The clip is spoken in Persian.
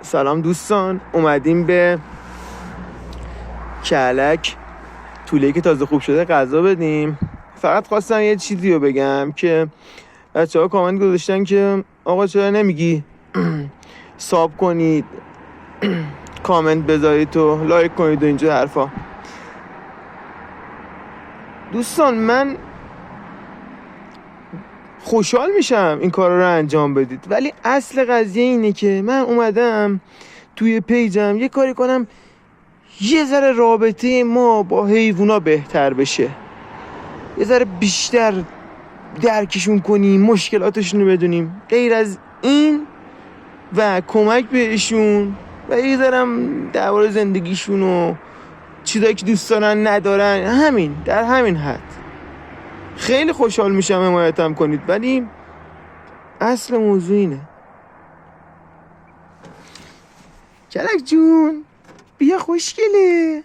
سلام دوستان، اومدیم به کلک طوله که تازه خوب شده غذا بدیم. فقط خواستم یه چیزی رو بگم که بچه ها کامنت گذاشتن که آقا چرا نمیگی ساب کنید، کامنت بذارید و لایک کنید و اینجا حرفا. دوستان من خوشحال میشم این کار رو انجام بدید، ولی اصل قضیه اینه که من اومدم توی پیجم یه کاری کنم یه ذره رابطه ما با حیوونا بهتر بشه، یه ذره بیشتر درکشون کنیم، مشکلاتشون رو بدونیم، غیر از این و کمک بهشون و یه ذرم درباره زندگیشون و چیزایی که دوست دارن ندارن، همین در همین حد. خیلی خوشحال میشم حمایتم کنید، ولی اصل موضوع اینه. کلک جون بیا خوشگله.